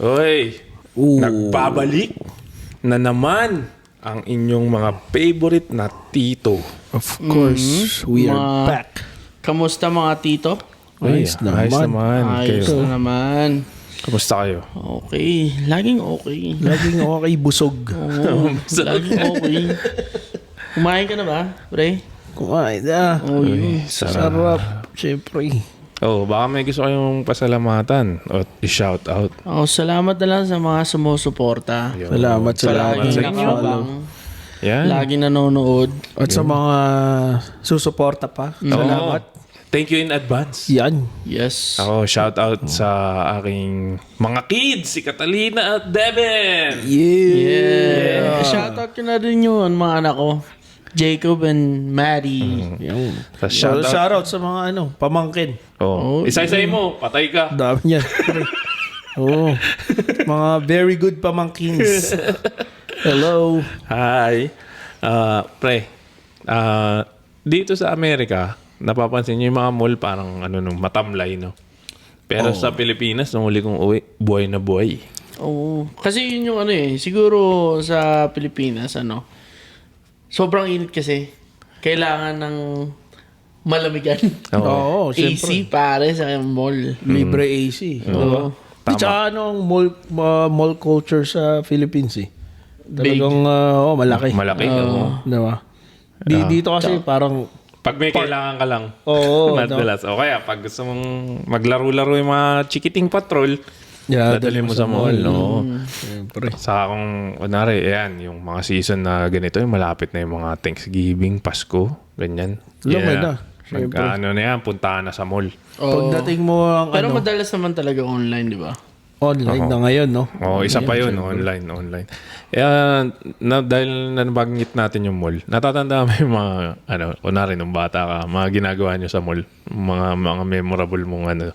Oy, nagbabalik na naman ang inyong mga favorite na tito. Of course, we are back. Kamusta mga tito? Ayos Ayos naman. Ayos Kayo. na naman. Kamusta kayo? Okay. Laging okay. Laging okay, busog. Oo, laging okay. Kumain ka na ba, pre? Kumain na. Oh, yun. Sarap. Siyempre. Oh, baka may gusto kayong pasalamatan o i-shout out. Oh, salamat na lang sa mga sumusuporta. Salamat sa Salamat laging sa inyo. follow. Yan. Laging nanonood. At sa mga susuporta pa. Salamat. Thank you in advance. Yan. Yes. Ako, shout out sa aking mga kids, si Catalina at Devin. Yeah. Shoutout ko na rin yun, mga anak ko. Jacob and Maddie. Yan. Shout out. Shoutout sa mga pamangkin. Oh, isa-isahin mo, patay ka. Dami niyan. Oo. Mga very good pamangkins. Hello. Hi. Pre, dito sa Amerika, napapansin niyo yung mga mall parang matamlay, no? Pero sa Pilipinas, nung huli kong uwi, buhay na buhay. Oo. Kasi yun yung siguro sa Pilipinas, sobrang init kasi. Kailangan ng malamigan. Oo, AC siyempre. pare sa mall. Libre AC. Oo. Di tsaka ang mall culture sa Philippines eh. Talagang malaki. Malaki. Oo. Diba? Dito kasi parang Pag may kailangan ka lang. Oo, Madalas. O kaya, pag gusto mong maglaro-laro yung mga chikiting patrol, dadali mo sa mall. No? Siyempre. Saka kung, kunwari, ayan, yung mga season na ganito, yung malapit na yung mga Thanksgiving, Pasko, ganyan. Lumay na. Siyempre. Na yan, puntahan na sa mall. Pagdating mo ang Pero madalas naman talaga online, di ba? online na ngayon, no? Oo, isa pa yun, online. Kaya, dahil nabanggit natin yung mall, natatanda mo yung mga, kunwari, nung bata ka, mga ginagawa nyo sa mall, mga memorable mong,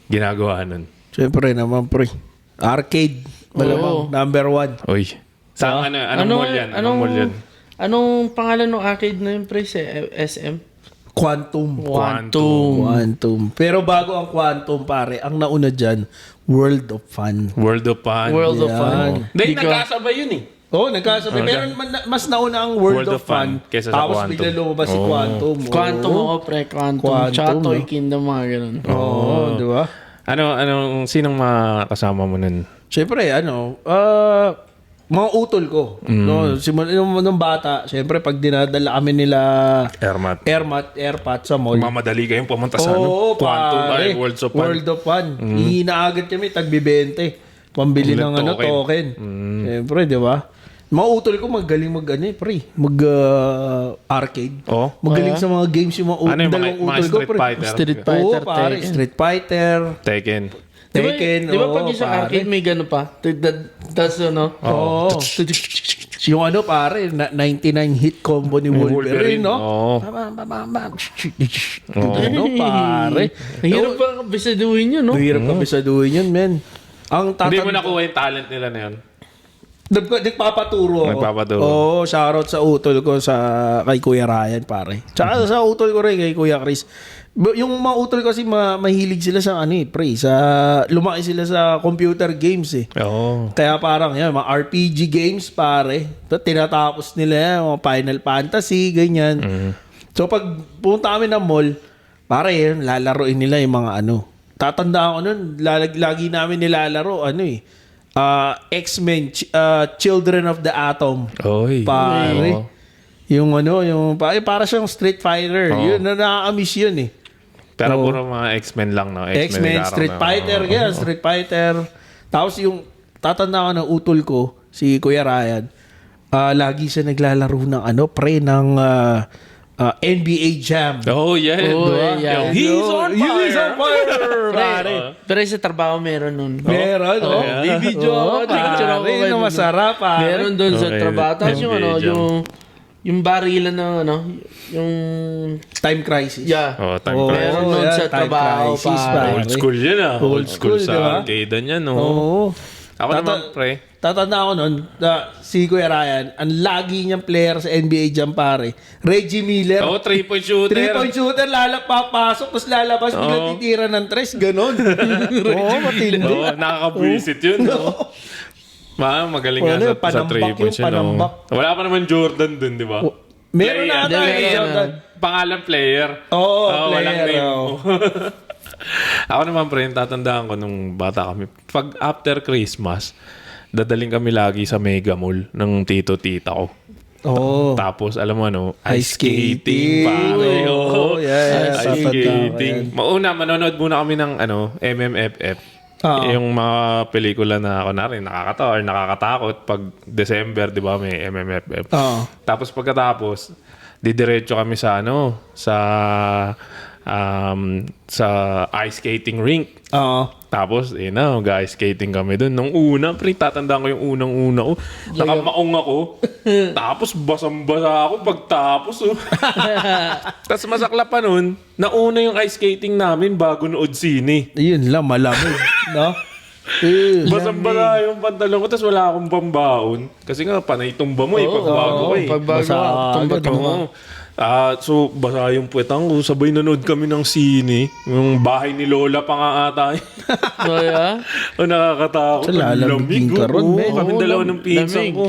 ginagawa nun. Siyempre naman, pre. Arcade. Malamang. Number one. Uy. Saan, anong mall yan? Anong mall yan? Anong pangalan ng arcade na yun, pre, sa SM? Quantum. Quantum. Pero bago ang Quantum, pare, ang nauna dyan, World of Fun. World of Fun. World of Fun. Hindi, nagkasabay yun eh. Oo, nagkasabay. Pero mas nauna ang World of Fun. kaysa sa Tapos Quantum. bigla lumabas si Quantum. Quantum ako, pre. Quantum. Tsaka Quantum, Toy no? Kingdom, mga ganun. Oo, di ba? Sinong makasama mo nun? Siyempre, mga utol ko. No, nung bata, siyempre pag dinadala kami nila Airmat sa mall. Mamadali kayong pumunta sa Oo, Quantum pare. ay World of Fun. World of Fun. Hihinaagad kami, tagbi-20. Pambili ng token. Siyempre, di ba? Mga utol ko magaling arcade. Oh? Magaling sa mga games yung mga dalawang mga utol ko, Street pre. Fighter? Street Oo, Fighter, pare. Tekken. Street Fighter. Tekken. Tekken. Di ba pag oo, isang pare. arcade may gano'n pa? Tapos Oo. Yung pare, 99 hit combo ni Wolverine, no? Oo. Pare. Hirap pa bisaduhin yun, no? Hirap ka bisaduhin yun, men. Ang Hindi mo nakuha yung talent nila na yun. Nagpapaturo ako. Nagpapaturo. Oo, shoutout sa utol ko kay Kuya Ryan, pare. Tsaka sa utol ko rin kay Kuya Chris. Yung mga utol kasi mahilig sila sa lumaki sila sa computer games eh. Oo. Kaya parang yan, mga RPG games pare. Tinatapos nila yan, mga Final Fantasy, ganyan. So pag pumunta kami ng mall, pare yan, lalaroin nila yung mga Tatandaan ko nun, lagi namin nilalaro, X-Men, Children of the Atom. Oy. Pare. Oo. Yung para siyang Street Fighter. Yun, nakakamiss yun eh. Pero puro mga X-Men lang, no? X-Men, Street Fighter, ganyan, Street Fighter. Tapos yung tatanda ko ng utol ko, si Kuya Ryan, lagi siya naglalaro ng ng NBA Jam. Oh, yeah. yeah. He's on fire. He's on fire, pare. Pero sa trabaho meron nun. Meron, May video ako. Picture ako. Pare, masarap, pare. Meron doon sa Okay. trabaho. Tapos yung barilan ng yung Time Crisis. yeah. Oh, time Oo, crisis. Meron nun yeah, sa Time trabaho, Crisis, pare. Old school yan, ah. Old school, sa di ba? arcade yan, no? Oo. Ako naman, pre, tatanda ko nun, si Kuya Ryan, ang lagi niyang player sa NBA dyan, pare. Reggie Miller. Oo, 3-point shooter. 3-point shooter, papasok, tapos lalabas, biglang titira ng tres, ganon. Oo, matindi. Oo, nakakabwisit yun. No? Magaling nga Ano, sa panambak 3-point yung yun. panambak. Wala pa naman Jordan dun, di ba? Meron na ata Meron eh, na. Jordan. Pangalan player. Oo, walang player. name. Oo. Ako naman, pre, tatandaan ko nung bata kami. Pag after Christmas, dadaling kami lagi sa Mega Mall ng tito-tita ko. Oo. Tapos, alam mo ano, Ice ice skating, pare. Oo, yeah. Ice skating. Manonood muna kami ng MMFF. Oo. Yung mga pelikula na nakakatawa or nakakatakot pag December, di ba, may MMFF. Oo. Tapos pagkatapos, didiretso kami sa sa ice skating rink. Oo. Tapos, mag-ice skating kami doon. Nung una, pre, tatandaan ko yung unang-una ko. Nakamaong ako. Tapos, basang-basa ako pagtapos. Tapos, masakla pa nun, nauna yung ice skating namin bago nood sine. Yun lang, malamig. No? Basang-basa yung pantalon ko, tapos wala akong pambaon. Kasi nga, panay tumba mo pagbago ko Pagbago Basa ka, agad, tumba-tumba. So, basa yung puwetang ko. Sabay nanood kami ng sine. Yung bahay ni Lola pa nga ata. Oh, yeah? Nakakatakot. Sa lalamigin ka ron, men. Kami dalawa ng pinsan lamig. ko.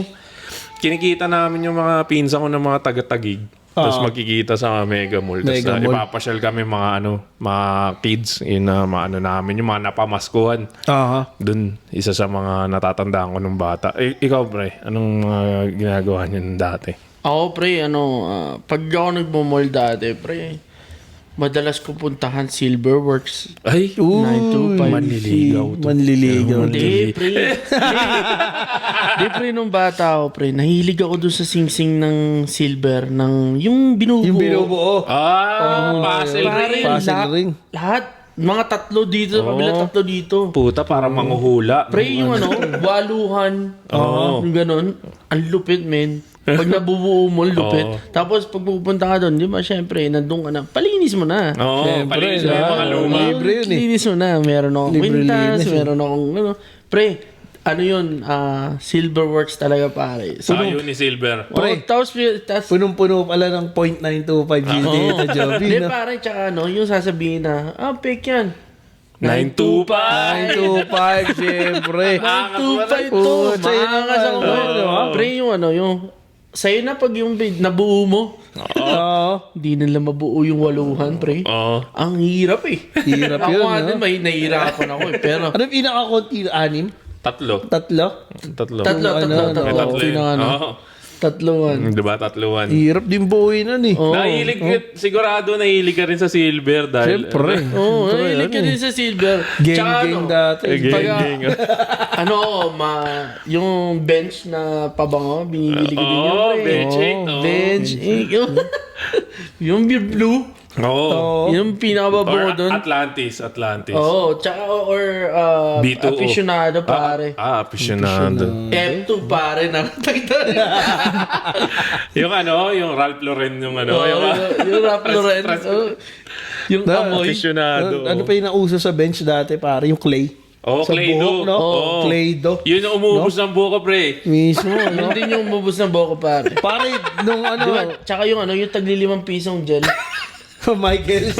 Kinikita namin yung mga pinsan ko ng mga taga-tagig. Tapos magkikita sa Mega Mall. Tapos Mega Mall. ipapasyal kami mga kids. Yun na namin, yung mga napamaskuhan. Aha. Doon, isa sa mga natatandaan ko nung bata. Ikaw, pre, anong mga ginagawa niyo nung dati? Ako, pre, pag ako nagmamall dati, pre, madalas ko puntahan Silverworks. Ay, 925. manliligaw to. Manliligaw. Hindi, pre. Hindi, pre, nung bata ako, pre, nahilig ako doon sa sing-sing ng silver, yung binubuo. Yung binubuo. Puzzle Pare, ring. Puzzle ring. Lahat. Mga tatlo dito, kabila tatlo dito. Puta, parang manghuhula. Pre, yung waluhan. Yung ganon. Ang lupit, men. Pag nabubuo mo, lupit. Tapos, pag pupunta ka doon, di ba, syempre, nandun ka na. Palinis mo na. Oo, Siyempre, palinis mo yung mga luma. Libre yun eh. Linis mo na. Meron akong Libre-linis kwintas, meron akong, Pre, Silverworks talaga, pare. So, Sa ni Silver. tapos, Punong-puno pala ng 0.925 G data job. Hindi, pare, tsaka yung sasabihin na, fake yan. 925. 925, syempre. 925 to. Puta, yun Maangas ako. naman, di ba? Pre, yung sa'yo na pag yung nabuo mo, Oo. hindi nila mabuo yung waluhan, pre. Oo. Ang hirap eh. Hirap Ako yun, nga no? din, may nahihirapan ako eh. Pero, Ano yung pinaka-konti? 6? Tatlo. Tatlo? tatlo. May tatlo yun. Pinaka, Oo. tatluan. Diba, tatluan. Hirap din buuin nun eh. Nahilig sigurado nahilig ka rin sa Silver dahil... Siyempre. Oo, nahilig ka din sa silver. Tsaka Gang-gang dati. Gang. yung bench na pabango, binibili ko din yun. Oo, pre. bench eight, Oo, oo. bench eight. Yung blue. Oo. Yung pinakababango Or doon. Atlantis. Oo, tsaka B2O. aficionado pare. Aficionado. F2 pare na yung Ralph Lauren yung yung Ralph Lauren. Yung amoy. Aficionado. Ano pa yung nauso sa bench dati, pare? Yung clay. Oh, Sa Clay-Doh. buhok, no? Oo. Clay-Doh. Yun ang umuubos ng buko, pre. Mismo, Yun no? din yung mabus ng boko pare. Pare, nung ano, Diba? Tsaka yung yung tagli 5 pisong gel. Michael.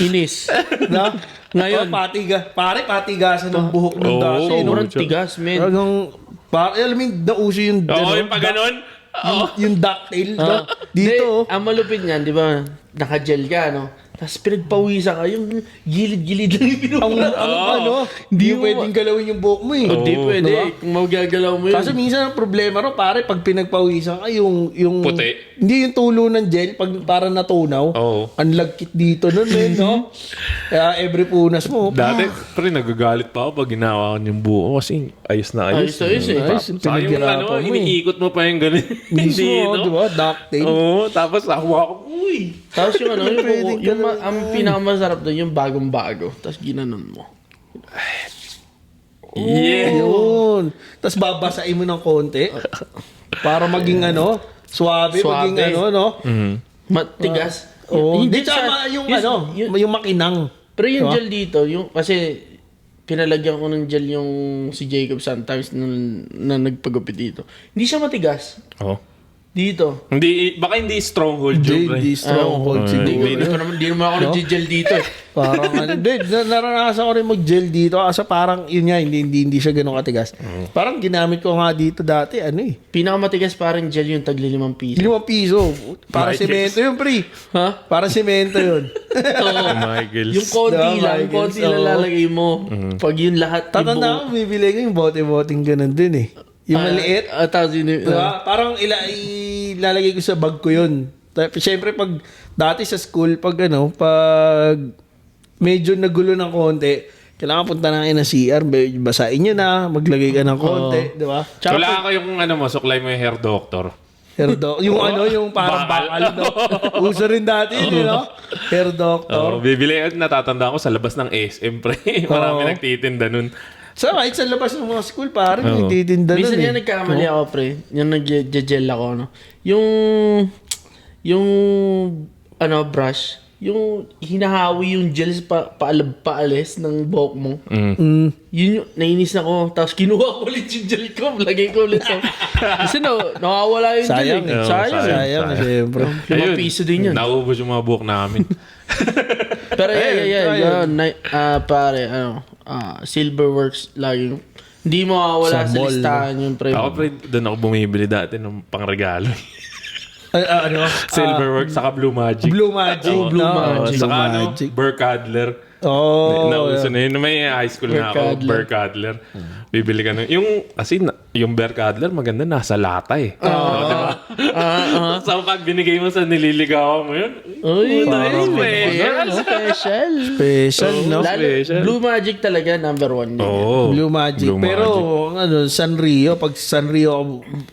Inis. No? Ngayon. Patigasan ng buhok nung dati. no? Sobrang tigas, men. Talagang, alam mo yung nauso yung, Oo, yung pa ganun. yung ducktail. no? Dito, Ang malupit niyan, di ba? Naka-gel ka, no? Tapos pinagpawisan ka, yung gilid-gilid lang yung pinuha. hindi pwedeng galawin yung buhok mo eh. Hindi pwede. Diba? Kung magagalaw mo yun. Kaso minsan ang problema ro, pare, pag pinagpawisan ka, yung Puti. Hindi yung tulo ng gel, pag para natunaw. Oo. Ang lagkit dito nun, men, no? Kaya every punas mo. Dati, pre, nagagalit pa ako pag ginawa ko yung buko kasi ayos na ayos. Ayos eh. Ayos, Saka yung pinaghirapan mo eh. iniikot mo pa yung ganun. Mismo, Dito. di ba? Ducktail. Oo, tapos hawa ko, uy. Tapos yung Pwedeng ang pinakamasarap doon, yung bagong-bago. Tapos ginanon mo. Yeah. Yun. Tapos babasain mo ng konti. Para maging suabe, Suabe. maging no? Matigas. Oo. Hindi Hindi, siya- tama yung makinang. Pero yung Diba? gel dito, kasi pinalagyan ko ng gel yung si Jacob sometimes na nagpagupit dito. Hindi siya matigas. Oh. Dito. Hindi, baka hindi stronghold yun, pre. Hindi stronghold siguro. Hindi naman ako nag-gel dito eh. Parang hindi, naranasan ko rin mag-gel dito kasi parang yun nga, hindi siya ganun katigas. Parang ginamit ko nga dito dati, Pinakamatigas parang gel yung tagli 5 piso. 5 piso. Para Michaels. semento yun, pre. Ha? Para semento yun. Oo. Michaels. Yung konti Diba, lang, Michaels? konti lang Oo. lalagay mo. Pag yun lahat, Tatanda ko, bibili ko yung bote-boteng ganun din eh. Yung maliit. Tapos yun, Diba? Parang ilalagay ko sa bag ko yun. Siyempre, pag dati sa school, pag medyo nagulo ng konti, kailangan punta na kayo ng CR, basahin nyo na, maglagay ka ng konti, di ba? Wala ka yung suklay mo yung hair doctor. Hair yung yung parang bakal, no? Uso rin dati, no? Hair doctor. Bibili, natatanda ko sa labas ng SM, pre. Marami nagtitinda nun. So, kahit sa labas ng mga school, parang nagtitinda minsan nun yan nagkamali ako, pre. Yung nag-gel ako, no? Yung brush, yung hinahawi yung gel paalis ng buhok mo. Yun yung, nainis na ko. Tapos kinuha ko ulit yung gel ko, lagay ko ulit. Kasi nawawala yung gel. Sayang, siyempre. 5 piso din yun. Naubos yung mga buhok namin. Pero pare, Silverworks lagi. Hindi mo mawawala Sa sa mall, listahan yung pre. Ako, pre, doon ako bumibili dati ng pangregalo. Silverworks, saka Blue Magic. Blue Magic. Blue Magic. Saka Burkadler. Oh, Nauso na yun. May high school na ako, Burkadler. Bibili ka nun. Yung Burkadler, maganda, nasa lata eh. Diba? So, pag binigay mo sa nililigawan mo yun, Uy, special, no? Special. Blue Magic talaga, number 1 din. Oo. Blue Magic. Blue Pero, Sanrio, pag Sanrio ako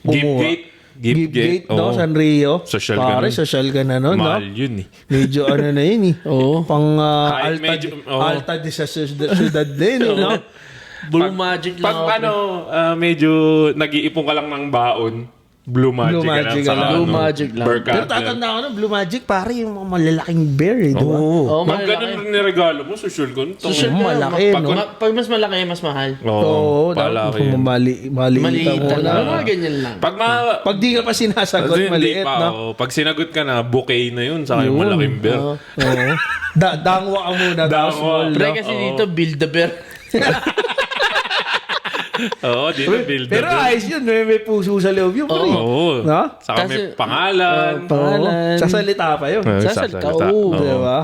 kumuha. Gift no? Sanrio. Social Pare, ganun. social ka na nun, no? Mahal yun eh. Medyo na yun eh. Oo. Pang Kahit Alta de sa syudad din, no? Blue Magic lang Pag medyo nag-iipon ka lang ng baon, Blue Magic, Blue Magic ka lang. Blue Magic lang. Pero tatanda ko na, Blue Magic, pare, yung mga malalaking bear, eh, di ba? Oo, Mag ganun rin niregalo mo, social ko. Social malaki, ka, no? Pag mas malaki, mas mahal. Oo, palaki yun. maliit Maliit mo lang. na. Mga ganyan lang. Pag di ka pa sinasagot, Kasi maliit, pa, no? Pag sinagot ka na, bouquet na yun, saka yung malaking bear. Oo. Dangwa ka muna. tapos Dangwa. small, Pre, no? kasi dito, build the bear. Oo, dito build Pero ayos yun, may puso sa loob yun, pre. Oo. No? Saka may Kasi- pangalan. Pangalan. Sasalita pa yun. Sasalita, Oo. Di ba?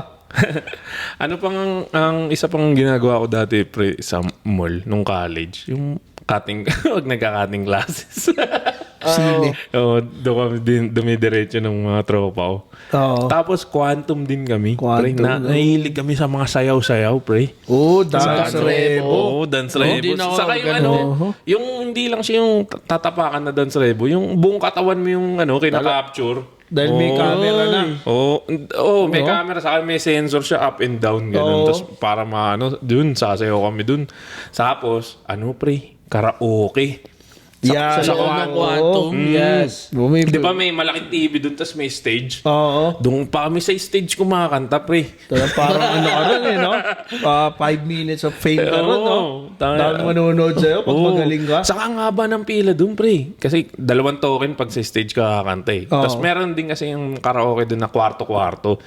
Ano pang ang isa pang ginagawa ko dati pre sa mall nung college, yung cutting, wag nagka-cutting classes. Sine. Oo, doon kami dumidiretso ng mga tropa ko. Oo. Tapos quantum din kami. Pre, Quantum, nahilig kami sa mga sayaw-sayaw, pre. Oh, dance Dance rebo. Oo, dance rebo. Hindi na ako Saka yung ganun. yung hindi lang siya yung tatapakan na dance rebo, yung buong katawan mo yung kinaka-capture. Dahil may camera na. Oo, may camera sa may sensor siya up and down ganun. Oo. Tapos para dun sasayaw kami dun. Tapos pre, karaoke. Yeah. Sa loob ng quantum, yes. Di ba may malaking TV dun tapos may stage? Oo. Doon pa kami sa stage kumakanta, pre. Parang ka rin eh, no? 5 minutes of fame ka rin, no? Dahil manonood sa'yo pag magaling ka. Saka ang haba ng pila dun, pre. Kasi 2 token pag sa stage ka kakanta eh. Oo. Tapos meron din kasi yung karaoke dun na kwarto-kwarto.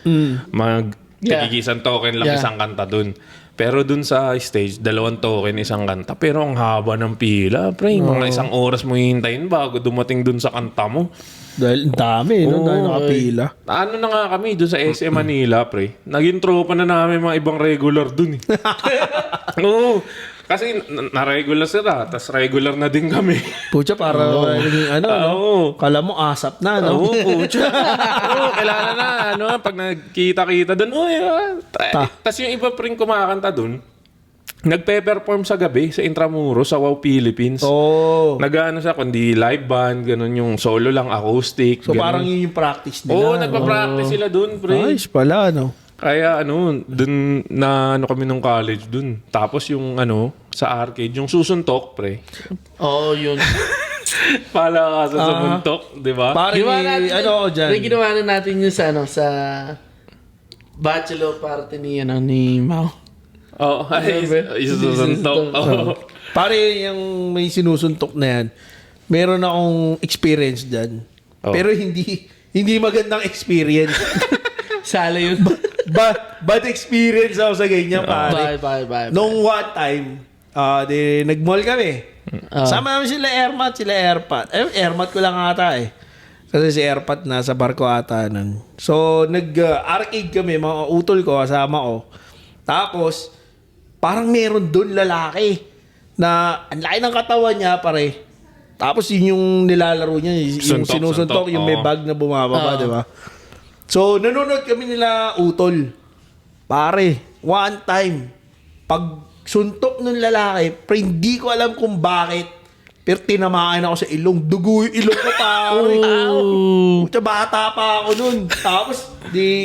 Tigigisan token lang isang kanta dun. Pero dun sa stage, 2 token, isang kanta. Pero ang haba ng pila, pre. Mga 1 oras mo hihintayin bago dumating dun sa kanta mo. Dahil ang dami, no? Dahil nakapila. Ano na nga kami doon sa SM Manila, pre. Naging tropa na namin mga ibang regular dun eh. Oo. Kasi na-regular sila, tas regular na din kami. Pucha, para Oo. kala mo asap na, no? Oo, pucha. Oo, kailangan na, pag nagkita-kita doon, tas yung iba pa rin kumakanta doon, nagpe-perform sa gabi sa Intramuros, sa Wow Philippines. Oo. Nag-ano siya, kundi live band, ganun yung solo lang, acoustic. So, ganun. parang yun yung practice nila. Oo, nagpa-practice sila doon, pre. Nice pala, no? Kaya dun na kami nung college dun. Tapos yung sa arcade, yung susuntok, pre. Oo, yun. Pala ka sa sumuntok, di ba? Parang Ginawa natin, dyan. ginawa na natin yun sa bachelor party ni Mao. Oo, ay, isusuntok. Oo. Pare, yung may sinusuntok na yan, meron akong experience dyan. Oh. Pero hindi magandang experience. Sala yun. Bad experience ako sa ganyan, pare. Bye. Nung one time, nag-mall kami. Sama namin sila Airpat. Airpat ko lang ata eh. Kasi si Airpat nasa barko ata nun. So, nag-arcade kami, mga utol ko, kasama ko. Tapos, parang meron doon lalaki na ang laki ng katawan niya, pare. Tapos yun yung nilalaro niya, yung sinusuntok, yung may bag na bumababa, di ba? So, nanonood kami nila utol. Pare, one time, pag suntok ng lalaki, pero hindi ko alam kung bakit, pero tinamaan ako sa ilong. Dugo yung ilong ko, pare. Puta, bata pa ako nun. Tapos,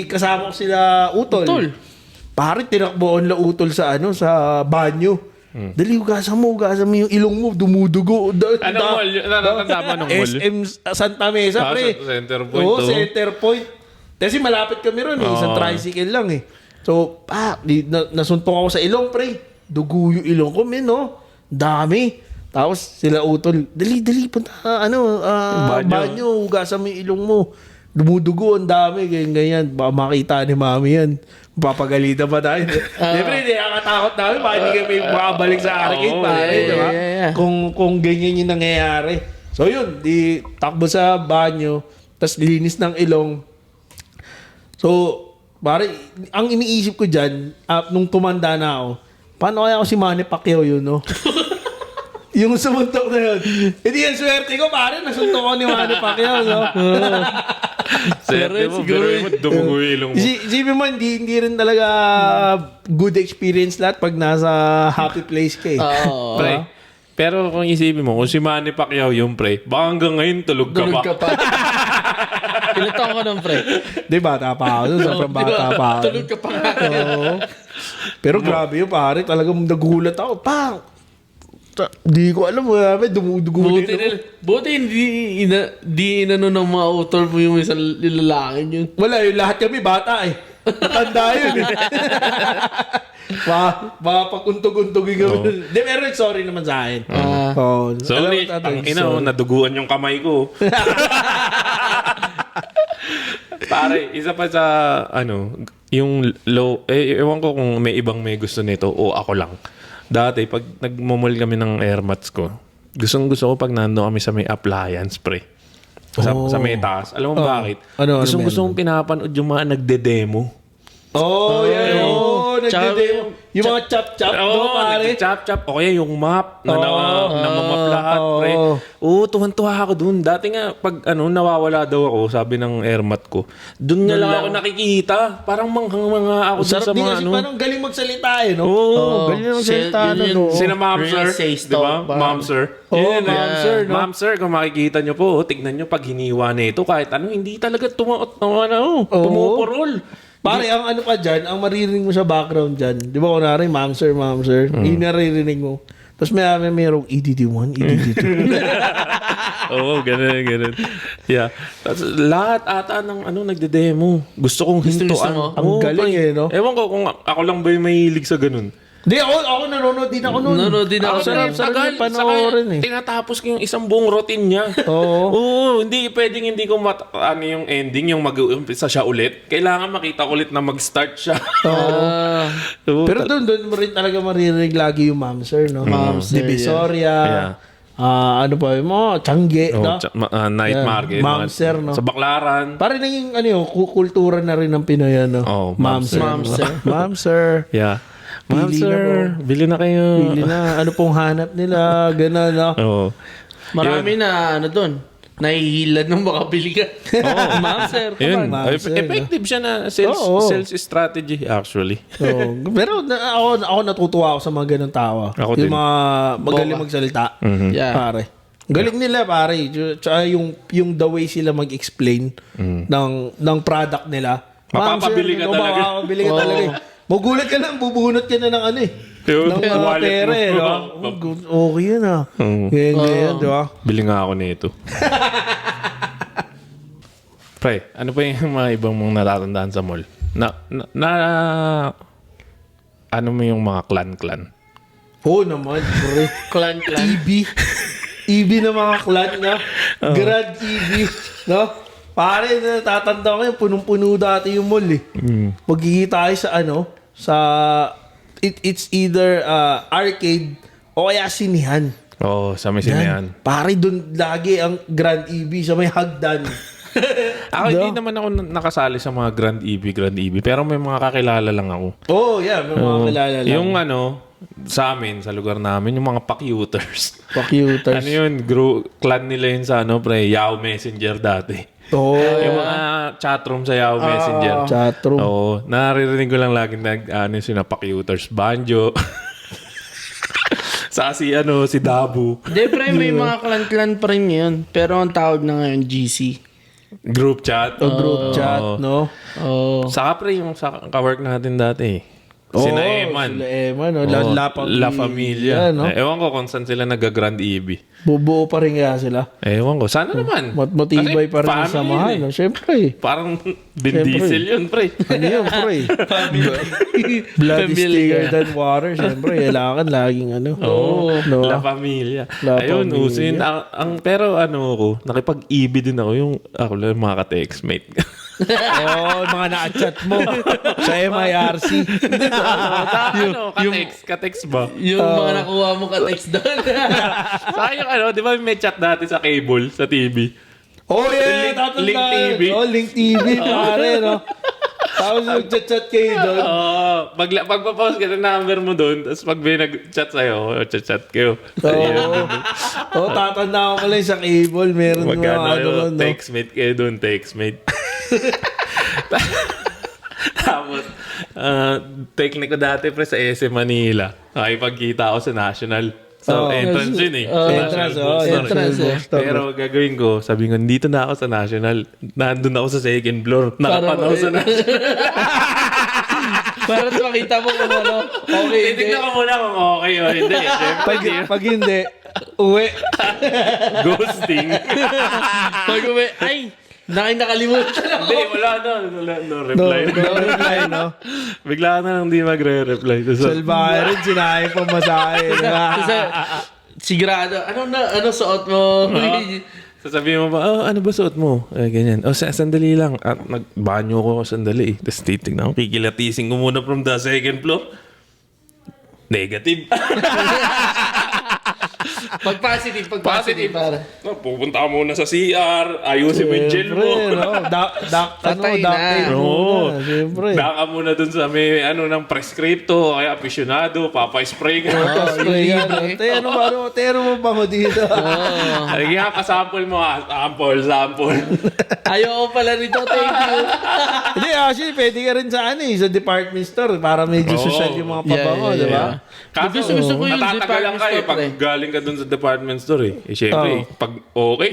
kasama ko sila utol. Pare, tinakboon la utol sa banyo. Dali, ugasan mo yung ilong mo, dumudugo. Anong mall? Natanda mo anong mall? SM Santa Mesa, pre. Center Point. Oo, Center Point. Kasi malapit kami ron eh. Isang tricycle lang eh. So, nasuntok ako sa ilong, pre. Dugo yung ilong ko, men, no? Dami. Tapos sila utol, dali, punta, banyo, ugasan mo yung ilong mo. Dumudugo, ang dami, ganyan. Baka makita ni mami yan. Papagalitan pa tayo. Siyempre, hindi nakakatakot namin. Baka hindi kami makabalik sa arcade, pare, di ba? Yeah. Kung ganyan yung nangyayari. So yun, takbo sa banyo, tas linis ng ilong. So, pare, ang iniisip ko dyan, nung tumanda na ako, paano kaya ako si Manny Pacquiao yun, no? Yung sumuntok na yun. Hindi yan swerte ko, pare. Nasuntok ko ni Manny Pacquiao, no? Swerte mo, pero dumugo yung ilong mo. Isipin mo, hindi rin talaga good experience lahat pag nasa happy place ka eh. Pre, pero kung isipin mo, kung si Manny Pacquiao yung pre, baka hanggang ngayon tulog ka pa. Ilan taon ka nun, pre? Di, bata pa ako. Sobrang bata pa ako. Tulog ka pa nga. Oo. Pero grabe yun, pare. Talagang nagulat ako. Di ko alam. Dumudugo Buti hindi inano ng mga utol mo yung isang lalaki yun. Wala, yung lahat kami bata eh. Matanda yun eh. Baka pakuntog-untogin kami. Di, pero sorry naman sa akin. Sorry, naduguan yung kamay ko. Pare, isa pa sa, yung low, ewan ko kung may ibang may gusto nito o ako lang. Dati, pag nagmumul kami ng airmats ko, gusto ko pag nando kami sa may appliance, pre. Sa may taas. Alam mo bakit? Gusto kong pinapanood yung mga nagde-demo. Nagde-demo. Yung mga chop-chop, pare. Chop-chop. O kaya yung map na namamap lahat, pre. Tuwan-tuwa ako dun. Dati nga, pag nawawala daw ako, sabi ng airmat ko, dun nga lang ako nakikita. Parang mga ako dun sa mga Parang galing magsalita eh, no? Galing magsalita. Sina Ma'am Sir, di ba? Ma'am Sir. Ma'am Sir, no? Ma'am Sir, kung makikita nyo po, tignan nyo pag hiniwa na ito, kahit hindi talaga pumupurol. Pare, ang pa dyan, ang maririnig mo sa background dyan, di ba kunwari, Ma'am Sir, yung naririnig mo. Tapos mayroong EDD1, EDD2. Oo, ganun. Yeah. Tapos lahat ata ng nagde-demo. Gusto kong hintuan. Ang galing eh, no? Ewan ko kung ako lang ba yung mahilig sa ganun. Di, ako nanonood din ako nun. Nanonood din ako. Sarap yung panoorin eh. Tinatapos ko yung isang buong routine niya. Oo, hindi pwedeng hindi ko yung ending, yung mag-umpisa siya ulit. Kailangan makita ko ulit na mag-start siya. Pero doon mo rin talaga maririnig lagi yung Ma'am Sir, no? Ma'am Sir, Divisoria. Ano pa yung mga Tiangge, no? Night market. Ma'am Sir, no? Sa Baklaran. Parang naging kultura na rin ng Pinoy, no? Ma'am Sir. Ma'am Sir. Yeah. Ma'am Bili Sir, bili na kayo. Bili na. Ano pong hanap nila? Gano'n, no? Oo. Marami na doon. Nahihilad ng makabili ka. Ma'am Sir. Yun. Ma'am Sir, Effective siya na sales strategy actually. Pero ako natutuwa ako sa mga ganun tao. Ako yung din. mga magaling magsalita. Yeah. Pare. Galing nila, pare. Tsaka yung the way sila mag-explain ng product nila. Mapapabili ka talaga. Mapapabili ka talaga. Magulat ka lang, bubunot ka na ng ng mga pera eh. Okay yun Ganyan, di ba? Bili nga ako nito. Pre, ano pa yung mga ibang mong natatandaan sa mall? ano mo yung mga clan-clan? Oo naman, pre. Clan. EB na mga clan na. Grand EB. No? Pare, natatanda ko yun, punong-puno dati yung mall eh. Magkikita tayo sa it's either arcade o kaya sinihan. Oo, sa may sinehan. Pare, dun lagi ang Grand EB sa may hagdan. Ako, hindi naman ako nakasali sa mga Grand EB, pero may mga kakilala lang ako. Oh, yeah, may mga kilala lang. Yung sa amin, sa lugar namin, yung mga pakuters. Pakuters. Ano yun, clan nila yun sa Yahoo Messenger dati. Oh, Yung mga chatroom sa Yahoo Messenger. chatroom. Oo, naririnig ko lang lagi sina pakuters, Banjo. Sa si Dabu. Hindi, pre, may mga clan pa rin ngayon. Pero ang tawag na ngayon, GC. Group chat. Group chat, no? Oh. Saka pre, yung sa kawork natin dati. Sina Eman. Sila Eman, no? Oo, La La Familia. no? Ewan ko kung saan sila nag-Grand EB. Bubuo pa rin kaya sila. Ewan ko. Sana naman. Matibay Kasi pa rin ang family samahan, yun no? Siyempre. Parang Vin Diesel yun, pre. Ano yun, pre? Blood is thicker than water. Siyempre, kailangan laging Oo. no? La Familia. La Ayun, Familia. uso yun. Pero ako, nakipag-EB din ako. Ako lang mga ka-textmate. Mga na-chat mo sa MIRC. Ka-text ba? Yung mga nakuha mo ka-text doon. Saka yung di ba may chat dati sa cable, sa TV? Oh, yeah. Link TV. Oh, Link TV, pare, no? Tapos nag-chat kayo doon. Pagpa-post ka ng number mo doon, tapos pag may nag-chat sa'yo, chat kayo. Tatanda ko pala yung sa cable. Meron Magkano no? textmate kayo doon, textmate. Tapos, technique ko dati pre sa SM Manila. Nakipagkita ako sa National. So, entrance yun eh. Sa National Bookstore. entrance, Pero gagawin ko, sabi ko, dito na ako sa National. Nandun ako sa second floor. Nakapanaw sa National. Para makita mo kung ano. Okay, hindi. Titignan ko muna kung okay o hindi. Siyempre, Pag hindi, uwi. ghosting. Pag uwi, ay, nakalimutan ako. Hindi, wala no reply. No reply, no? Bigla na lang di magre-reply. Salbahe rin, sinahin pa masahe. Kasi, sigurado, ano suot mo? Sasabihin mo ba, ano ba suot mo? Ganyan. Sandali lang. At nagbanyo ko sandali. Tapos titignan ko, kikilatising ko muna from the second floor. Negative. Pag positive, para. Pupunta ka muna sa CR, ayusin mo yung gel mo. No? Patay na. Duct Oo. muna. Siyempre. Daka muna dun sa may ng prescripto, kaya aficionado, papaspray ka. Spray yan. Tero mo bango dito. Ay, nga, pasample mo, sample. Ayoko pala nito, thank you. Hindi, actually, pwede ka rin sa department store para medyo social yung mga pabango, Yeah. di ba? Kaso, Gusto ko yung natatagalan department ka eh. store, Pag pre. galing ka dun sa department store eh. Syempre, pag okay,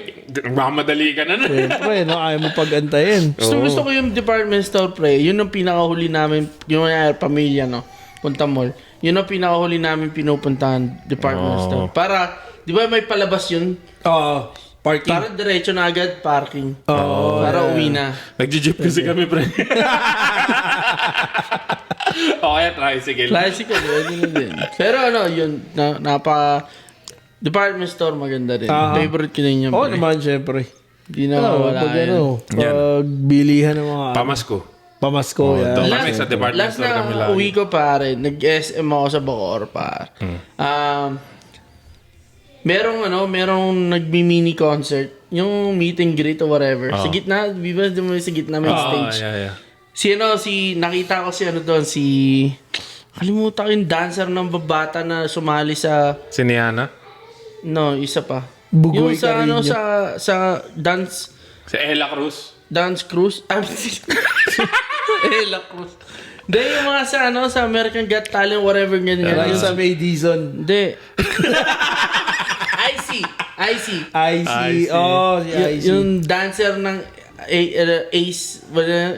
mamadali ka na. Siyempre, no? Ayaw mo pag-antayin. Gusto ko yung department store, pre. Yun ang pinakahuli namin, yung pamilya, no? Punta mall. Yun ang pinakahuli namin pinupuntahan, department store. Para, di ba may palabas yun? Parking. Para diretso na agad, parking. Para uwi na. Nag-jeep kasi kami, pre. O kaya tricycle. Tricycle, yun din. Pero yun, department store maganda rin. Favorite ko din yun. Oo pre. naman, siyempre. Di na wala Pag yun. pag bilihan ng mga Pamasko. pamasko, yan. Doon kami sa department Last store kami na lagi. uwi ko pare, nag-SM ako sa Bacoor par. Merong nagmi-mini concert, yung meet and greet or whatever. Sa gitna, viva mo sa gitna may stage. Yeah. Nakita ko kalimutan ko yung dancer ng babata na sumali sa, Siniana? no, isa pa. Bugoy yung sa, Carino. sa dance Si Ella Cruz? cruise. Ella Cruz. Hindi, yung mga sa American Got Talent, whatever ganyan. Yung sa May Dizon. Hindi. IC. IC. Oh, si IC. Yung dancer ng Ace,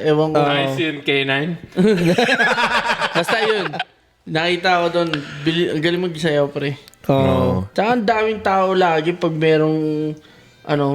ewan ko. IC and K9? Basta yun. Nakita ko doon, ang galing mag-isayaw pre. Oh. Tsaka ang daming tao lagi pag merong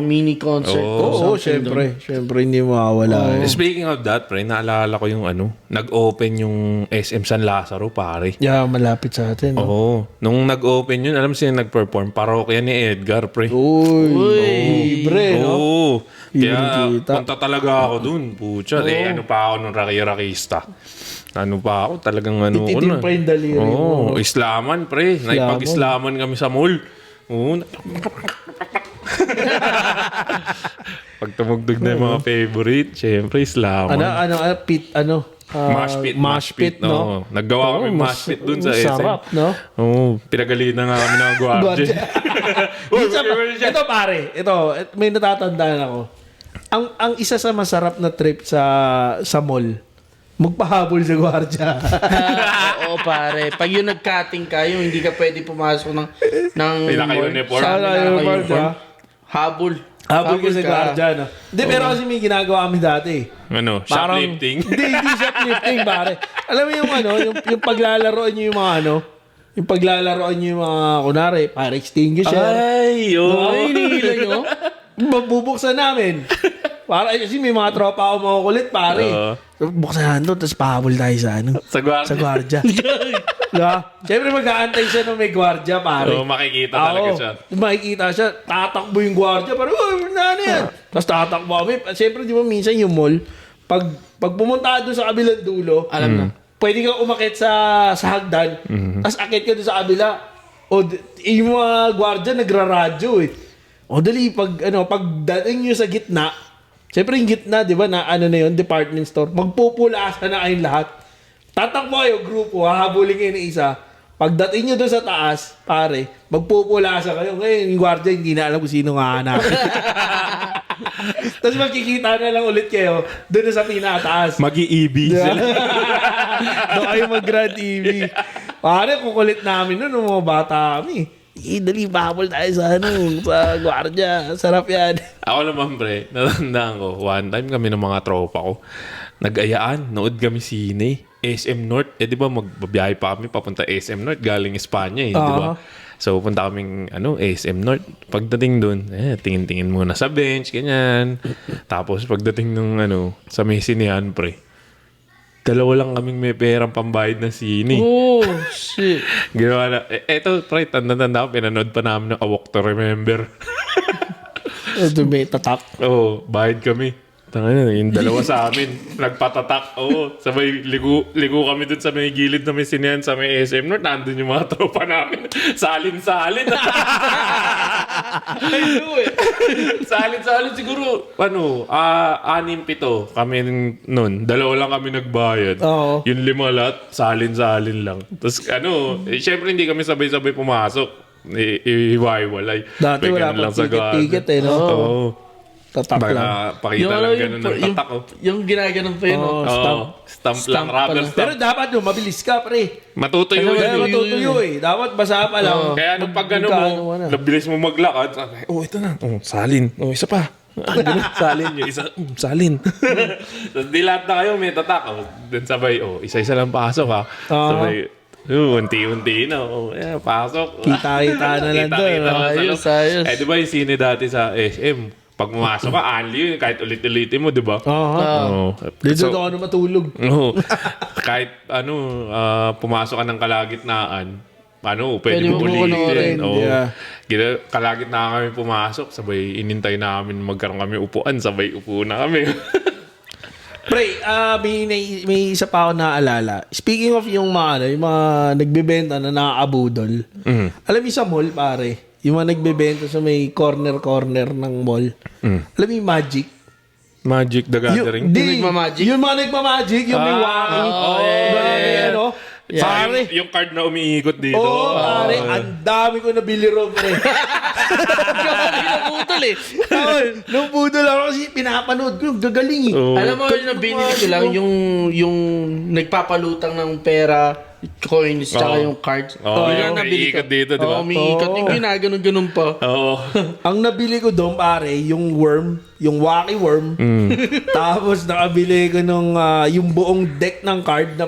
mini concert. Oo, Something syempre. Syempre, hindi mawawala. Speaking of that, pre, naalala ko yung nag-open yung SM San Lazaro, pare. Yeah, malapit sa atin. No? Oo. Nung nag-open yun, alam sino nag-perform? Parokya ni Edgar, pre. Uy, libre, no? Oo. Kaya kita. punta talaga ako dun. Pucha, ano pa ako nung raki-rakista. Ano pa ako, talagang Ititim pa yung daliri Oo, Islaman, pre. Naipag-Islaman kami sa mall. Oo. Pag tumugtog na yung mga favorite, syempre, Islaman. Mosh pit, no? Naggawa kami mosh pit dun sa SM. Sarap, no? Oo, pinagalitan nga kami ng guardia. Ito pare, may natatandaan ako. Ang isa sa masarap na trip sa mall, magpahabol sa gwardiya. Oo, pare. Pag yung nag-cutting ka, yung hindi ka pwede pumasok ng Pinaka-uniform. Pinaka-uniform. Habol. Habol ka sa gwardiya, no? Hindi, pero kasi may ginagawa kami dati. Shoplifting? Hindi shoplifting, pare. Alam mo yung paglalaroan nyo yung mga yung paglalaroan nyo yung mga, kunwari, fire extinguisher. Ay, Hinihila nyo? Bubuksan namin. Para kasi may mga tropa ako makukulit, pare. Buksan natin doon, tapos pahabol tayo sa Sa gwardiya. Diba? Siyempre mag-aantay siya nung may gwardiya, pare. Oo, makikita talaga siya. Makikita siya, tatakbo yung gwardiya, parang, ano yan? Tapos tatakbo kami. Siyempre, di ba, minsan yung mall, pag pumunta doon sa kabilang dulo, Alam na. pwede kang umakit sa hagdan, tapos akit ka doon sa kabila. Yung mga gwardiya nagraradyo eh. Dali, pag dating nyo sa gitna, siyempre yung gitna, di ba, na yun, department store, magpupulasa na kayong lahat. Tatakbo kayo, grupo, hahabulin kayo ng isa. Pagdating nyo doon sa taas, pare, magpupulasa kayo. Ngayon, yung gwardiya, hindi na alam kung sino nga hanap. Tapos magkikita na lang ulit kayo doon sa pinataas. Mag-EB sila. Doon kayo mag-Grand EV. Pare, kukulit namin noon, nung mga bata kami. Dali, bahabol tayo sa gwardiya. Sarap yan. Ako naman, pre, natandaan ko, one time kami ng mga tropa ko, nag-ayaan, nood kami sine, SM North. Di ba, magbabiyahe pa kami papunta SM North, galing Espanya di ba? So, punta kaming, SM North. Pagdating dun, tingin-tingin muna sa bench, ganyan. Tapos, pagdating nung, sa may sinehan, pre, dalawa lang kaming may perang pambayad ng sine. Oh, shit. Ginawa na, eto, pre, tanda-tanda ko, pinanood pa namin ng A Walk to Remember. Doon may tatak. Oo, bayad kami. Tangina, yung dalawa sa amin, nagpatatak. Oo, sabay ligo kami dun sa may gilid na may sinehan sa may SM North. Nandun yung mga tropa namin. Salin-salin. Salin-salin siguro. 6-7 kami nun. Dalawa lang kami nagbayad. Oo. Yung 5 lahat, salin-salin lang. Tapos syempre hindi kami sabay-sabay pumasok. Iiwalay. Dati wala pang ticket no? Oo. Tatak Baka lang. pakita lang ganun ng tatak. Yung ginaganon pa yun. Stamp lang, rubber stamp. Pero dapat mabilis ka, pre. Matutuyo Kaya yun. matutuyo eh. Dapat basa pa lang. Kaya nung pag mo, nabilis mo maglakad, sabi, ito na. Salin. Isa pa. Salin yung isa. Salin. Tapos di lahat na kayo may tatak. Then sabay, isa-isa lang pasok ha. Sabay, unti-unti na. Pasok. Kita-kita na lang doon. Ayos. Di ba yung sine dati sa SM? Pag pumasok ka, only yun. Kahit ulit-ulitin mo, di ba? Oo. Dito So, ako matulog. Oo. Kahit pumasok ka ng kalagitnaan, pwede mo ulitin. Yeah. Kalagitnaan kami pumasok, sabay inintay namin magkaroon kami upuan, sabay upo na kami. Pre, may isa pa ako naaalala. Speaking of yung mga nagbebenta na nakaabudol. Alam mo sa mall, pare, yung mga nagbebenta sa may corner ng mall. Alam mo yung Magic? Magic the Gathering? Yung nagmamagic? Yung mga nagmamagic, yung may waki. Pare. Yung card na umiikot dito. Oo, pare. Ang dami ko nabili ron, pre. Kapag naputol eh. Nung budol ako kasi pinapanood ko, gagaling eh. Alam mo, yung nabinili ko lang, yung nagpapalutang ng pera, coins, tsaka yung cards. Yung umiikot dito, di ba? Umiikot. Yung ginaganon-ganon pa. Oo. Ang nabili ko doon, pare, yung worm, yung wacky worm. Tapos nakabili ko nung yung buong deck ng card na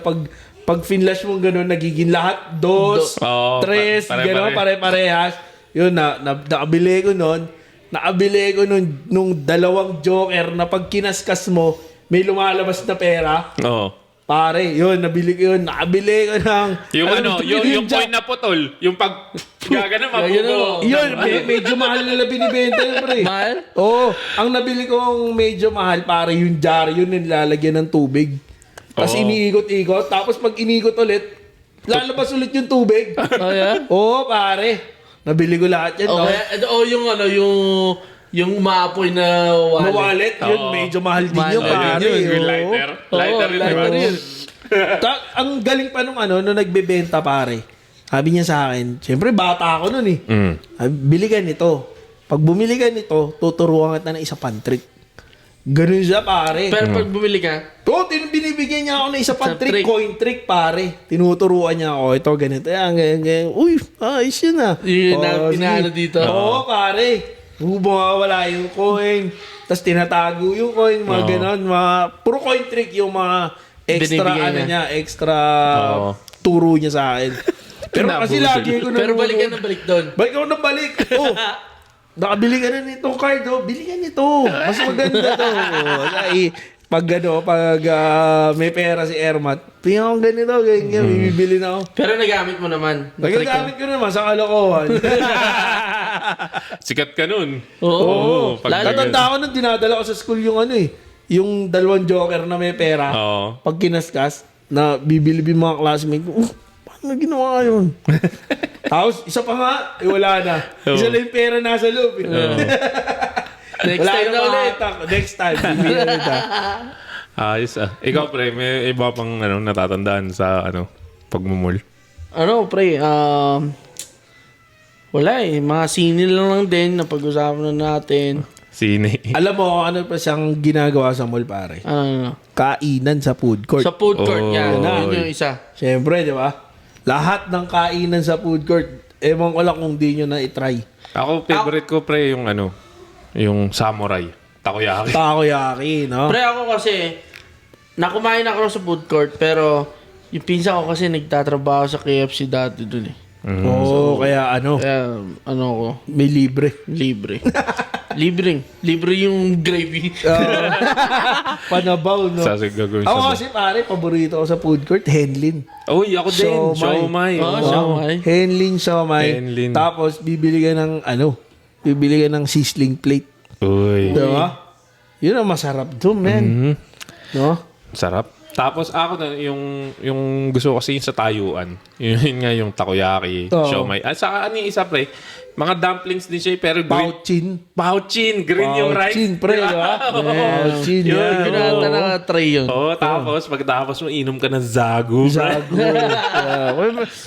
pag finlash mo gano'n, nagiging lahat, 2, 3, gano'n, pare-parehas. Yun, nakabili ko nun. nakabili ko nung dalawang Joker na pag kinaskas mo, may lumalabas na pera. Oo. Pare, yun, nabili ko yun. Nakabili ko ng... Yung alam mo, yung coin na putol, yung pag gagana mabugo. Yun, medyo mahal nila binibenta yun, pre. Mahal? Oo. Ang nabili kong medyo mahal, pare, yung jar, yun nilalagyan ng tubig. Tapos Oo. iniikot-ikot. Tapos pag inikot ulit, lalabas ulit yung tubig. Oh, yeah? Oo, pare. Nabili ko lahat yan. no? Yung maapoy na wallet. Wallet, yun, Oo. medyo mahal din Mahal yun, din pare. Yung Oo. lighter. Oo, Lighter rin. lighter diba? yun. Ang galing pa nung nagbebenta, pare. Sabi niya sa akin, siyempre bata ako nun eh. Mm. Bili ka nito. Pag bumili ka nito, tuturuan kita ng isa pang trick. Ganun siya, pare. Pero pag bumili ka, Binibigyan niya ako ng isa pang Sa trick, trick. coin trick, pare. Tinuturuan niya ako, ito, ganito, yan, ganyan. Uy, ayos yun ah. Yun na sige. pinaano dito. Oo, pare. Bumawala yung coin. Tapos tinatago yung coin, mga ganon. Puro coin trick yung mga extra, Binibigay niya. extra Oo. turo niya sa akin. Pero kasi Pinabudol. lagi ko Pero balik ka na balik doon. Balik ako na balik. Oh, nakabili ka na nitong card, oh. Bili ka nito. Mas maganda to. Pag may pera si Ermat, tingnan ko ganito, ganyan, bibili na ako. Pero nagamit mo naman. Nagagamit ko naman sa kalokohan. Sikat ka nun. Oo. Pag Lalo- Tatanda ko nung dinadala ko sa school yung yung dalawang Joker na may pera. Oo. Pag kinaskas, na bibili mga classmate ko, paano ginawa yun? Tapos, isa pa nga, wala na. Isa lang yung pera nasa loob. Next Wala time na ulit. Next time, bibili ulit. Ayos ah. Ikaw pre, may iba pang natatandaan sa pagmumul. Ano, pre, wala eh. Mga sinil lang din na pag-usapan na natin. Sine. Alam mo, ano pa siyang ginagawa sa mall, pare? Ano, Kainan sa food court. sa food court Oh. yan. Yan. Yun yung isa. Siyempre, di ba? Lahat ng kainan sa food court, ewan ko lang kung di nyo na itry. Ako, favorite ko pre yung yung samurai. Takoyaki. Takoyaki, no? Pre, ako kasi, nakumain ako sa food court, pero yung pinsa ko kasi nagtatrabaho sa KFC dati dun eh. Oo, kaya Kaya, ano ko, may libre. libre. Libre yung gravy. Panabaw, no? Sasig gagawin Ako sa kasi, pare, paborito ko sa food court, Henlin. Uy, ako din. Siomai. Siomai. Oo, Oo. siomai. Henlin siomai. Henlin. Tapos, bibili ka ng sizzling plate. Uy. Di ba? Yun ang masarap doon, man. Mhm. No? Sarap. Tapos ako na yung gusto ko kasi yung sa tayuan. Yun nga yung takoyaki, Oo. siomai. At saka ano yung isa pre, mga dumplings din siya pero green. Pouchin. Green yung rice. Pouchin, pre, di ba? Pouchin, Yun, yan. Yun ata na-try yun. Oo, tapos pagkatapos mo inom ka ng zagu. pre. Zago.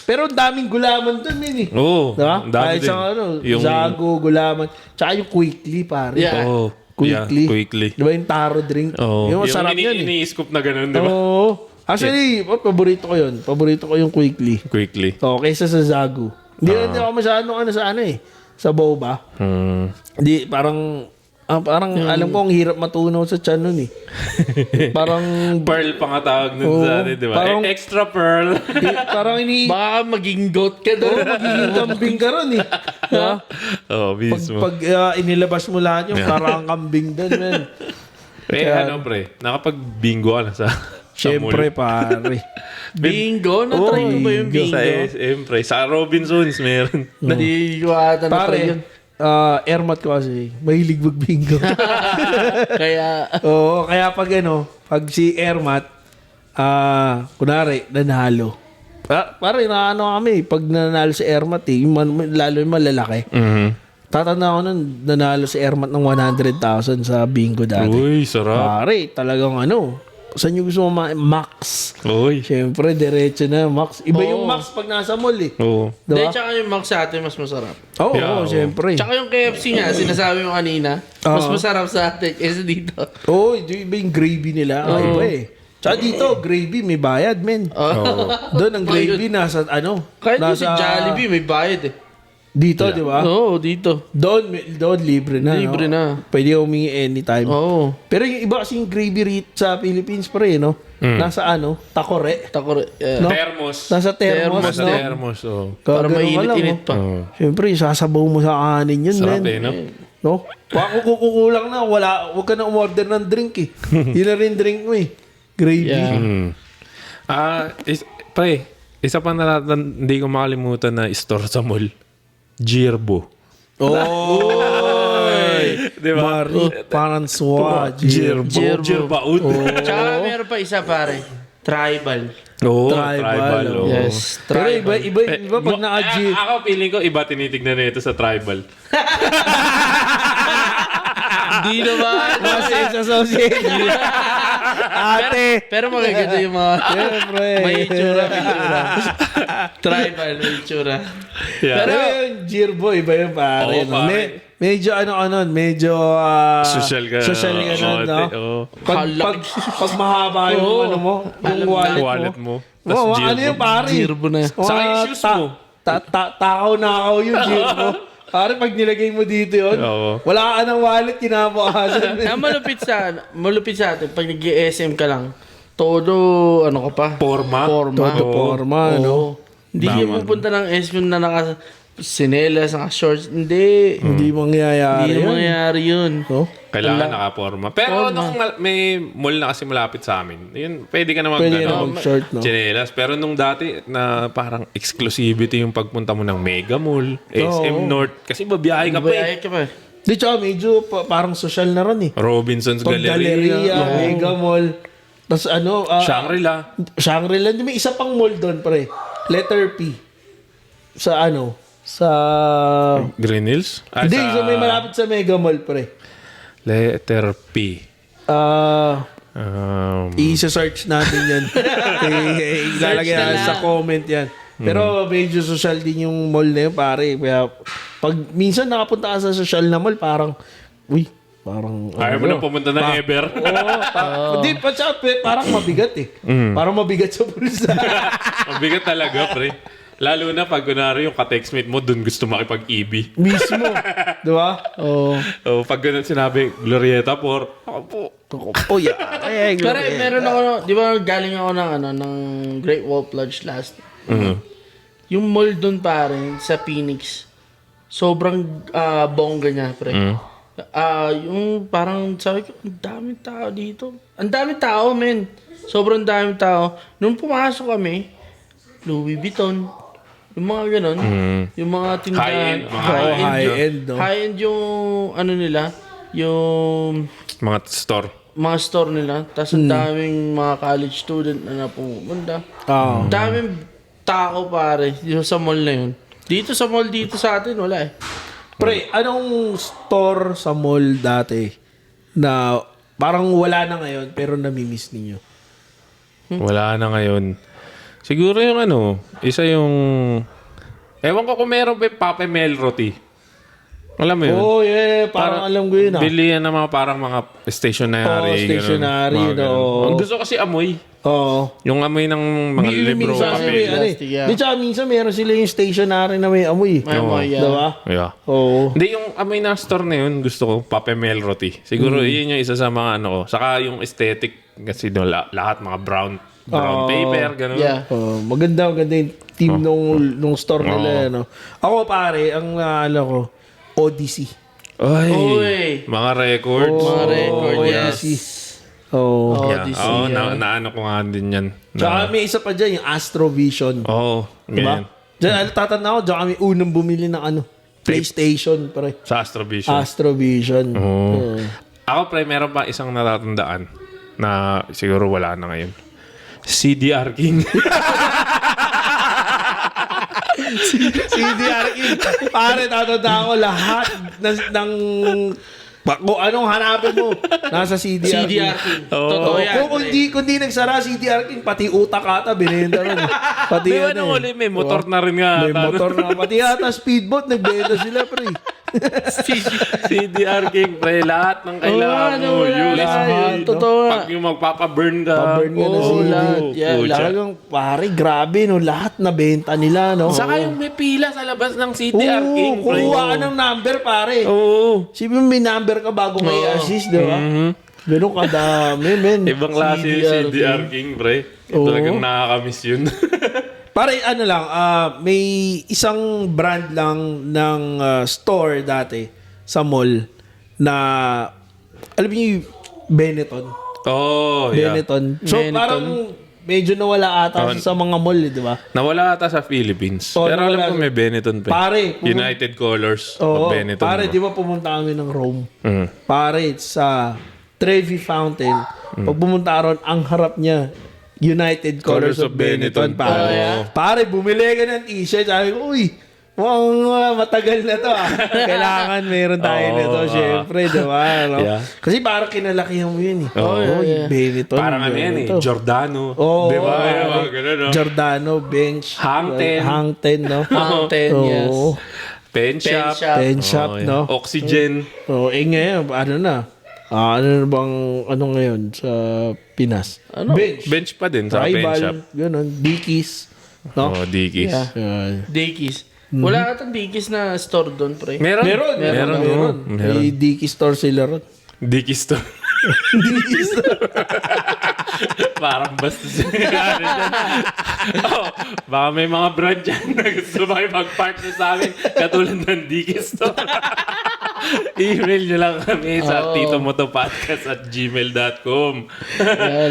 Pero ang daming gulaman doon, min eh. Oo. Diba? ang dami Kahit din. sa zago, gulaman. Tsaka yung quickly, pare. Yeah. Oo. Quickly. Yeah, quickly. Di ba yung taro drink? Oo. Yung masarap yan eh. ini-scoop na ganun, di ba? Oo. Actually, paborito ko yun. Paborito ko yung quickly. Quickly. Oo, kaysa sa zago. Hindi ako masyadong sa sa boba. Hindi, parang alam ko ang hirap matunaw sa tiyan nun eh. Parang, Pearl pa nga tawag nun Oo. sa atin, di ba? Parang- Extra pearl. parang Baka maging goat ka doon. magiging kambing ka ron eh. Ha? Oo, mismo. Pag inilabas mo lahat yung parang kambing doon, man. Pre, nakapag-bingo ka na sa Siyempre, mall. pare. Bingo? Na-try mo ba yung bingo? Sa siyempre, sa Robinsons meron. Hindi ko ata na-try yun. Pare, Ermat ko kasi, mahilig mag-bingo. Kaya, Oo, kaya pag si Ermat, kunwari, nanalo. Pare, kami, pag nanalo si Ermat, lalo yung malalaki. Mhm. Tatanda ko nun, nanalo si Ermat ng 100,000 sa bingo dati. Uy, sarap. Pare, talagang saan nyo gusto mo max? Uy. Siyempre, diretso na max. Iba yung Oo. max pag nasa mall eh. Oo. Hindi, Diba? tsaka yung Mac sa atin mas masarap. Oo, Yeah, oo. siyempre. Tsaka yung KFC nga, sinasabi mo kanina, mas masarap sa atin kaysa dito. Oo, iba yung gravy nila. Iba eh. Tsaka dito, gravy, may bayad, men. Oh. Doon, ang gravy nasa, Kahit yung nasa... si Jollibee, may bayad eh. Dito, di ba? Oo, dito. Doon libre na. Libre no? na. Pwede humingi anytime. Oo. Pero yung iba kasing gravy rate sa Philippines pa rin, no? Nasa takore. Takore. No? Thermos. Nasa thermos, Nasa no? thermos, Para Gagano ka lang, mainit-init oh. pa. Siyempre, sasabaw mo sa kanin yun, Sarap men. no? No? Baka kukulang na, huwag ka na umorder ng drink eh. Yun na rin drink mo eh. Gravy. Yeah. Pre, isa pa na hindi ko makalimutan na store sa mall. Jirbo. Oy! Di ba? Parang swag. Jirbo. Jirbaut. Tsaka meron pa isa pare. Tribal. Oo, Tribal, tribal. oh. oo. Yes. Pero Tribal. iba pag naka-G. Ako, feeling ko, iba tinitignan nito sa tribal. Hindi naman. Mga sales associate. Ate. Pero magaganda yung mga... Siyempre. May itsura. Tribal, may itsura. Yeah. Pero yung Jirbo, iba yung pare. Oo, no? pare. Medyo medyo Social ka. Social ka nun, no? Oo. Pag mahaba yung ano mo, yung Wallet mo. Tas Oo, Jirbo. ano yung pare? Jirbo na. Saka yung shoes mo. Takaw yung Jirbo. Pare, pag nilagay mo dito yun, Oo. wala ka ng wallet, kinabukasan. Ang malupit sa atin, pag nag-SM ka lang, todo, ano ka pa? Forma. Todo forma, no? Hindi ka pupunta ng SM na sinelas, naka-shorts. Hindi. Hindi mangyayari Hindi yun. mangyayari yun. No? Kailangan nakaporma. Pero nung may mall na kasi malapit sa amin, yun, pwede ka naman Pwede ka na mag-short, no? chinelas. Pero nung dati na parang exclusivity yung pagpunta mo ng Mega Mall, SM North, kasi babiyahe ka pa eh. Bayay ka pa. Di, tsaka medyo parang social na rin eh. Robinson's Pag Galleria. Galleria, Mega Mall. Tapos Shangri-La. Shangri-La. May isa pang mall doon, pre. Letter P. Sa sa... Green Hills? Hindi, so may malapit sa Mega Mall, pre. Letter P. I-search natin yan. Ilalagay na natin lang. sa comment yan. Pero medyo social din yung mall na yun, pare. Kaya pag minsan nakapunta ka sa social na mall, parang, parang... Ayaw mo na pumunta ng Ever. Hindi, parang mabigat eh. Parang mabigat sa bulsa. Mabigat talaga, pre. Lalo na pag kunwari yung ka-textmate mo, dun gusto makipag-EB. Mismo. Di ba? Oo. O pag ganun sinabi, Glorieta por, ako po. Oh, yeah. Pero meron ako, di ba galing ako ng Great Wall Lodge last. Yung mall dun pare, sa Phoenix, sobrang bongga niya, pre. Yung parang sabi ko, ang daming tao dito. Ang daming tao, men. Sobrang daming tao. Nung pumasok kami, Louis Vuitton, yung mga ganon, yung mga tindahan. High-end, mga high-end, no? High-end yung, ano nila, yung Mga store. mga store nila. Tapos ang daming mga college student na napumunta. Oo. Ang daming tao pare, yung sa mall na yun. Dito sa mall, dito sa atin, wala eh. Pre, anong store sa mall dati na parang wala na ngayon pero namimiss ninyo? Wala na ngayon. Siguro yung isa yung... Ewan ko kung meron pa yung Papa Melroti. Alam mo yun? Oh, yeah. Parang alam ko yun, Bilihan ng mga parang mga stationery. Oo, stationery, ganun. Mga ganun. oo. Ang gusto kasi amoy. Oo. Yung amoy ng mga libro, Minsan kasi may, papel. Plastic, yeah. Di, tsaka minsan meron sila yung stationery na may amoy. May amoy, yeah. Diba? Yeah. Oo. Hindi, yung amoy ng store na yun, gusto ko, Papa Melroti. Siguro yun yung isa sa mga ko. Saka yung aesthetic, kasi lahat mga brown paper, gano'n. Yeah. Maganda yung team nung store nila. No? Ako pare, ang ko, Odyssey. Ay, Oy. mga records. Mga record, yes. Odyssey. Oo. Yeah. Odyssey, Oo, yeah. naano ko nga din yan. Tsaka may isa pa dyan, yung Astrovision. Oo, Diba? ganyan. Diyan, tatanda ko, diyan kami unang bumili ng PlayStation, pre. Sa Astrovision. Astrovision. Oo. Ako, pre, meron pa isang natatandaan na siguro wala na ngayon. CDR King. CDR King. Pare, tatanda ko lahat ng kung anong hanapin mo, nasa CDR King. CDR King. Totoo yan. Kung di nagsara CDR King, pati utak ata, binenta rin. Pati May ano ulit, may motor na rin nga. May motor na. Pati ata speedboat, nagbenta sila, pre. CDR King, pre. Lahat ng kailangan mo. USB. Totoo nga. Pag yung magpapaburn ka. Pa-burn ka na Oo, CD. lahat yan. Pucha. Talagang, pare, grabe, no? Lahat na benta nila, no? Saka yung may pila sa labas ng CDR King, pre. kukuha ka ng number, pare. Oo. Sabi mo, may number ka bago may assist, di ba? Ganun kadami, men. Ibang klase yung CDR King, pre. Oo. Talagang nakakamiss yun. Pare, ano lang, may isang brand lang ng store dati sa mall na, alam niyo yung Benetton. Oh, yeah. Benetton. So, Benetton. parang medyo nawala ata sa mga mall, di ba? Nawala ata sa Philippines. Oh, Pero alam nawala. ko may Benetton pa. Pare, United Colors Oo, of Benetton. pare, di ba pumunta kami ng Rome? Mm. Pare, sa Trevi Fountain, pag pumunta ron, ang harap niya, United Colors of Benetton, pare. Oh, yeah. Pare, bumili ka ng t-shirt. Sabi ko, uy, mukhang matagal na to ah. Kailangan meron tayo nito, syempre, di ba? No? Yeah. Kasi parang kinalakihan mo yun eh. Oo, Benetton. Parang ano yan eh, Benetton. Giordano. Oo, Di ba? pare. Yung mga ganun, no? Giordano, Bench. Hangten. Hangten, no? Mountain, yes. Oo. Pen shop. shop. Pen shop, Oh, yeah. no? Oxygen. Oo, ngayon, ano na? Ano na bang, ano ngayon sa Pinas? Ano? Bench. Pa din sa pen Tribal, shop. ganun. Dickies. No? Oh, Dickies. Yeah. Yan. Dickies. Wala atang Dickies na store doon, pre. Meron. Meron. May Dickies store sila ron. Dickies to. Dickies store. Parang basta siya. Oh, baka may mga brand dyan na gusto makipag-partner sa amin katulad ng Dickies to. Email nyo lang kami sa titomotopodcast@gmail.com.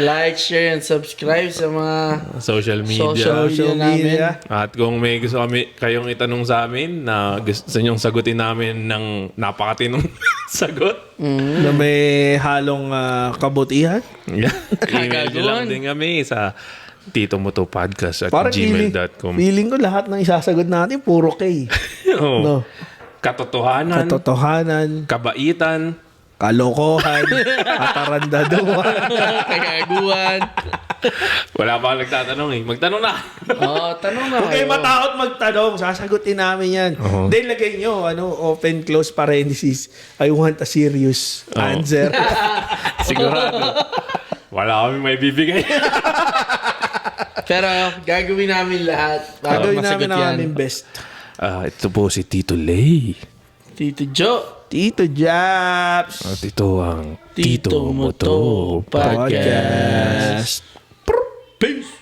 Like, share, and subscribe sa mga Social media. social media namin. At kung may gusto kami kayong itanong sa amin na gusto nyong sagutin namin ng napakatinong sagot, Na may halong kabutihan. yeah. Email nyo lang Kagagawan. din kami sa Parang titomotopodcast@gmail.com. feeling ko lahat ng isasagot natin puro K. Oh. No. Katotohanan, Katotohanan, kabaitan, kalokohan, katarandaduhan. Kagaguan. wala pa akong nagtatanong eh. Magtanong na. Tanong na Huwag kayo matakot magtanong. Sasagutin namin yan. Then lagay nyo, open, close parenthesis. I want a serious answer. Sigurado. Wala kami may bibigay. Pero gagawin namin lahat para Gagawin namin masagot ang yan. aming best. Ito po si Tito Lay. Tito Joe. Tito Japs. At ito ang Tito Moto Podcast. Peace.